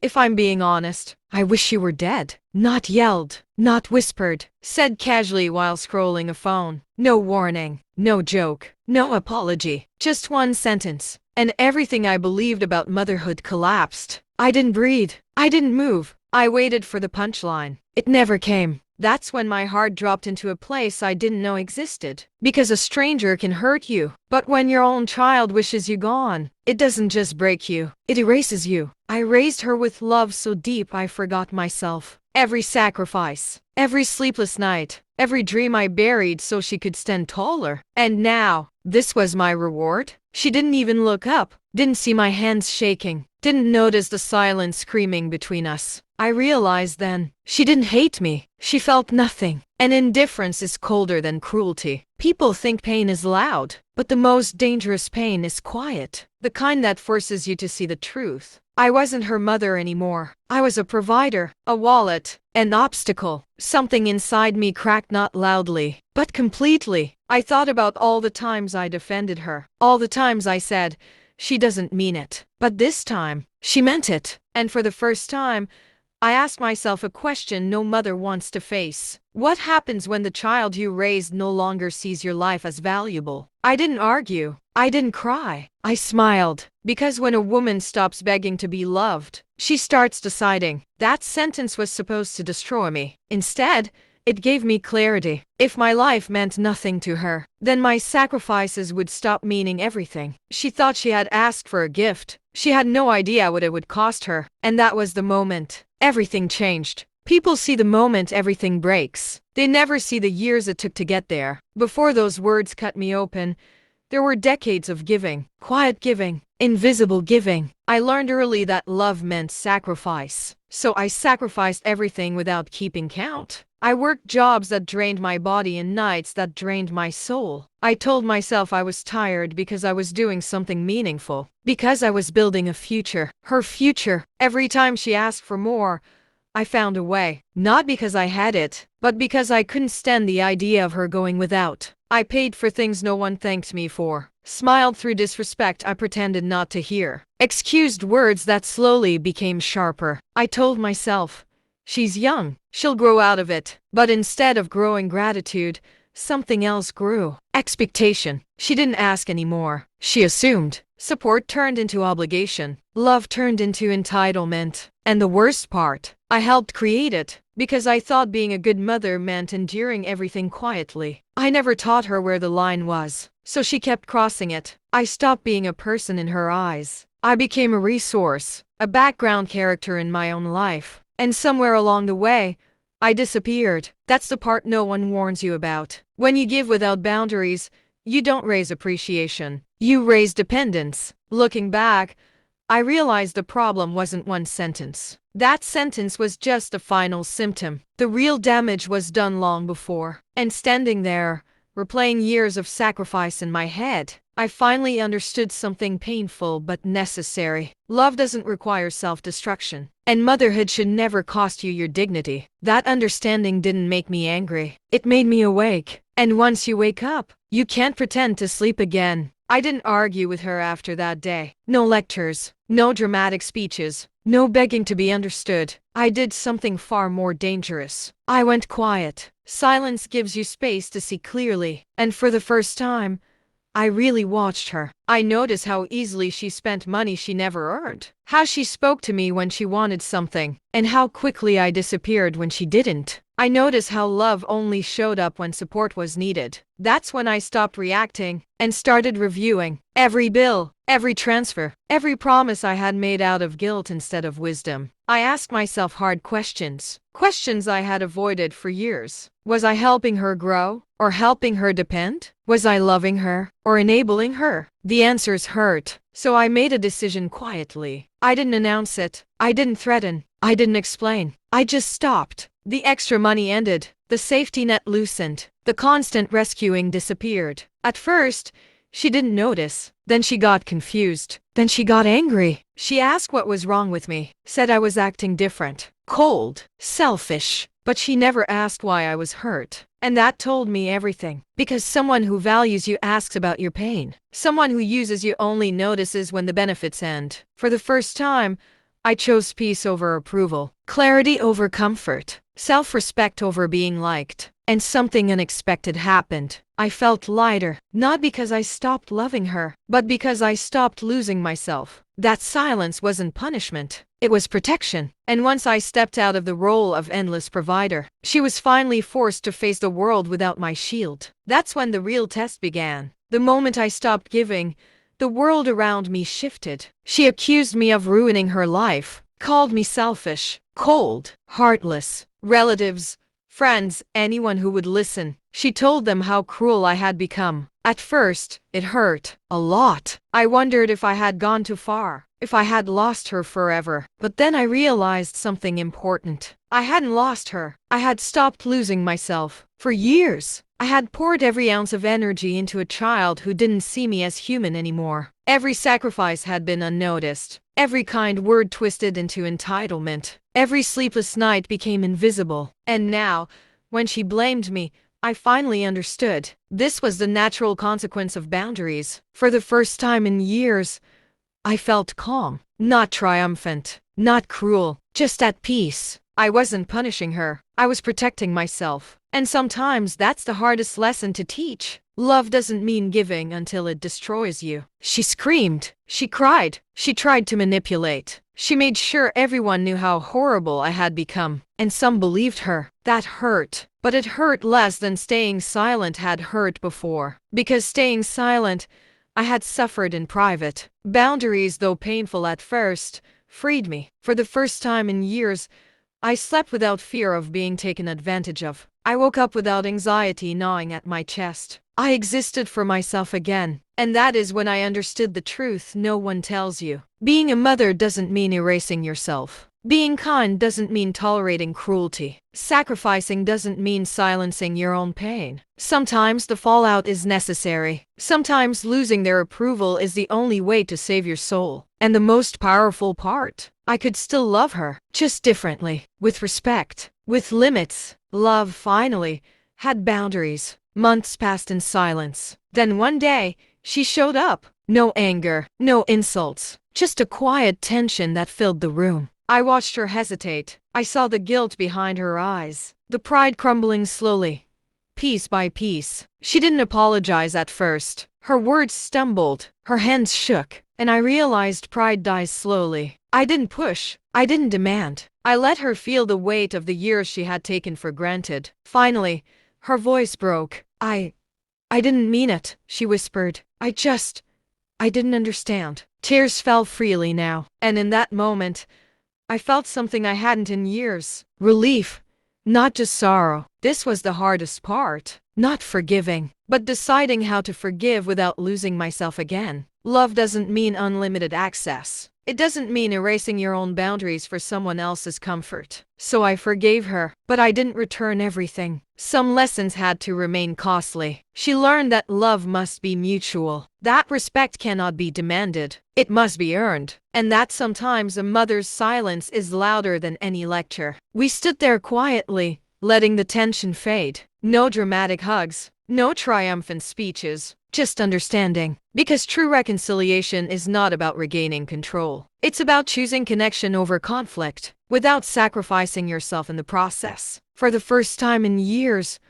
If I'm being honest, I wish you were dead. Not yelled, not whispered, said casually while scrolling a phone. No warning, no joke, no apology, just one sentence. And everything I believed about motherhood collapsed. I didn't breathe. I didn't move. I waited for the punchline. It never came. That's when my heart dropped into a place I didn't know existed. Because a stranger can hurt you, but when your own child wishes you gone, it doesn't just break you, it erases you. I raised her with love so deep I forgot myself. Every sacrifice, every sleepless night, every dream I buried so she could stand taller. And now, this was my reward? She didn't even look up, didn't see my hands shaking, didn't notice the silence screaming between us. I realized then, she didn't hate me, she felt nothing. And indifference is colder than cruelty. People think pain is loud, but the most dangerous pain is quiet. The kind that forces you to see the truth. I wasn't her mother anymore. I was a provider, a wallet, an obstacle. Something inside me cracked not loudly, but completely. I thought about all the times I defended her, all the times I said, she doesn't mean it. But this time, she meant it. And for the first time, I asked myself a question no mother wants to face. What happens when the child you raised no longer sees your life as valuable? I didn't argue. I didn't cry. I smiled. Because when a woman stops begging to be loved, she starts deciding. That sentence was supposed to destroy me. Instead, it gave me clarity. If my life meant nothing to her, then my sacrifices would stop meaning everything. She thought she had asked for a gift. She had no idea what it would cost her. And that was the moment everything changed. People see the moment everything breaks. They never see the years it took to get there. Before those words cut me open, there were decades of giving, quiet giving, invisible giving. I learned early that love meant sacrifice. So I sacrificed everything without keeping count. I worked jobs that drained my body and nights that drained my soul. I told myself I was tired because I was doing something meaningful. Because I was building a future. Her future. Every time she asked for more, I found a way. Not because I had it, but because I couldn't stand the idea of her going without. I paid for things no one thanked me for. Smiled through disrespect I pretended not to hear. Excused words that slowly became sharper. I told myself, she's young, she'll grow out of it. But instead of growing gratitude, something else grew. Expectation. She didn't ask anymore. She assumed. Support turned into obligation. Love turned into entitlement. And the worst part, I helped create it. Because I thought being a good mother meant enduring everything quietly. I never taught her where the line was, so she kept crossing it. I stopped being a person in her eyes. I became a resource, a background character in my own life. And somewhere along the way, I disappeared. That's the part no one warns you about. When you give without boundaries, you don't raise appreciation. You raise dependence. Looking back, I realized the problem wasn't one sentence. That sentence was just a final symptom. The real damage was done long before. And standing there, replaying years of sacrifice in my head, I finally understood something painful but necessary. Love doesn't require self-destruction. And motherhood should never cost you your dignity. That understanding didn't make me angry. It made me awake. And once you wake up, you can't pretend to sleep again. I didn't argue with her after that day. No lectures, no dramatic speeches, no begging to be understood. I did something far more dangerous. I went quiet. Silence gives you space to see clearly. And for the first time, I really watched her. I noticed how easily she spent money she never earned. How she spoke to me when she wanted something. And how quickly I disappeared when she didn't. I noticed how love only showed up when support was needed. That's when I stopped reacting and started reviewing every bill, every transfer, every promise I had made out of guilt instead of wisdom. I asked myself hard questions, questions I had avoided for years. Was I helping her grow or helping her depend? Was I loving her or enabling her? The answers hurt, so I made a decision quietly. I didn't announce it. I didn't threaten. I didn't explain. I just stopped. The extra money ended. The safety net loosened. The constant rescuing disappeared. At first, she didn't notice. Then she got confused. Then she got angry. She asked what was wrong with me. Said I was acting different. Cold. Selfish. But she never asked why I was hurt. And that told me everything. Because someone who values you asks about your pain. Someone who uses you only notices when the benefits end. For the first time, I chose peace over approval, clarity over comfort, self-respect over being liked. And something unexpected happened. I felt lighter, not because I stopped loving her, but because I stopped losing myself. That silence wasn't punishment. It was protection. And once I stepped out of the role of endless provider, she was finally forced to face the world without my shield. That's when the real test began. The moment I stopped giving, the world around me shifted. She accused me of ruining her life, called me selfish, cold, heartless. Relatives, friends, anyone who would listen, she told them how cruel I had become. At first, it hurt a lot. I wondered if I had gone too far, if I had lost her forever. But then I realized something important. I hadn't lost her. I had stopped losing myself. For years, I had poured every ounce of energy into a child who didn't see me as human anymore. Every sacrifice had been unnoticed. Every kind word twisted into entitlement. Every sleepless night became invisible. And now, when she blamed me, I finally understood. This was the natural consequence of boundaries. For the first time in years, I felt calm, not triumphant, not cruel, just at peace. I wasn't punishing her. I was protecting myself. And sometimes that's the hardest lesson to teach. Love doesn't mean giving until it destroys you. She screamed. She cried. She tried to manipulate. She made sure everyone knew how horrible I had become. And some believed her. That hurt. But it hurt less than staying silent had hurt before. Because staying silent, I had suffered in private. Boundaries, though painful at first, freed me. For the first time in years, I slept without fear of being taken advantage of. I woke up without anxiety gnawing at my chest. I existed for myself again. And that is when I understood the truth no one tells you. Being a mother doesn't mean erasing yourself. Being kind doesn't mean tolerating cruelty. Sacrificing doesn't mean silencing your own pain. Sometimes the fallout is necessary. Sometimes losing their approval is the only way to save your soul. And the most powerful part, I could still love her, just differently, with respect, with limits. Love, finally, had boundaries. Months passed in silence. Then one day, she showed up. No anger, no insults, just a quiet tension that filled the room. I watched her hesitate. I saw the guilt behind her eyes, the pride crumbling slowly, piece by piece. She didn't apologize at first. Her words stumbled, her hands shook, and I realized pride dies slowly. I didn't push. I didn't demand. I let her feel the weight of the years she had taken for granted. Finally, her voice broke. I didn't mean it, she whispered. I didn't understand. Tears fell freely now, and in that moment, I felt something I hadn't in years. Relief, not just sorrow. This was the hardest part. Not forgiving, but deciding how to forgive without losing myself again. Love doesn't mean unlimited access. It doesn't mean erasing your own boundaries for someone else's comfort. So I forgave her, but I didn't return everything. Some lessons had to remain costly. She learned that love must be mutual. That respect cannot be demanded. It must be earned. And that sometimes a mother's silence is louder than any lecture. We stood there quietly, letting the tension fade. No dramatic hugs, no triumphant speeches, just understanding. Because true reconciliation is not about regaining control. It's about choosing connection over conflict, without sacrificing yourself in the process. For the first time in years,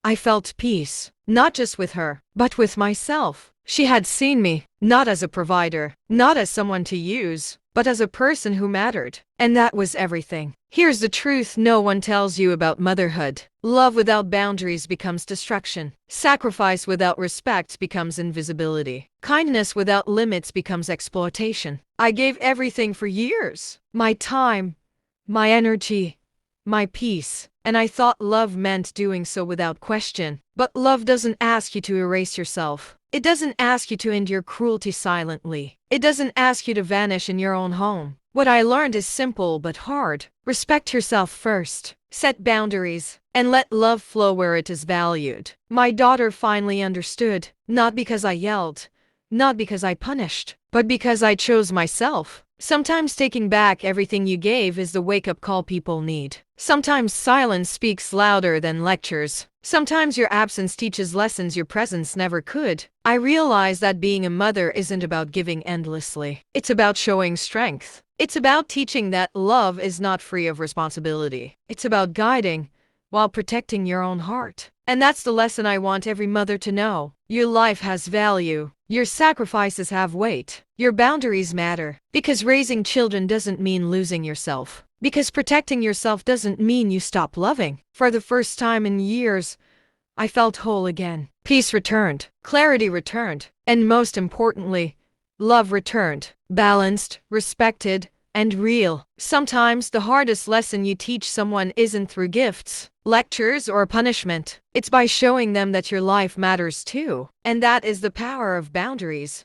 I felt peace, not just with her, but with myself. She had seen me, not as a provider, not as someone to use, but as a person who mattered. And that was everything. Here's the truth no one tells you about motherhood. Love without boundaries becomes destruction. Sacrifice without respect becomes invisibility. Kindness without limits becomes exploitation. I gave everything for years. My time, my energy, my peace. And I thought love meant doing so without question. But love doesn't ask you to erase yourself. It doesn't ask you to endure cruelty silently. It doesn't ask you to vanish in your own home. What I learned is simple but hard. Respect yourself first. Set boundaries, and let love flow where it is valued. My daughter finally understood, not because I yelled, not because I punished, but because I chose myself. Sometimes taking back everything you gave is the wake-up call people need. Sometimes silence speaks louder than lectures. Sometimes your absence teaches lessons your presence never could. I realize that being a mother isn't about giving endlessly. It's about showing strength. It's about teaching that love is not free of responsibility. It's about guiding while protecting your own heart. And that's the lesson I want every mother to know. Your life has value. Your sacrifices have weight. Your boundaries matter. Because raising children doesn't mean losing yourself. Because protecting yourself doesn't mean you stop loving. For the first time in years, I felt whole again. Peace returned. Clarity returned. And most importantly, love returned. Balanced, respected, and real. Sometimes the hardest lesson you teach someone isn't through gifts, lectures, or punishment. It's by showing them that your life matters too. And that is the power of boundaries.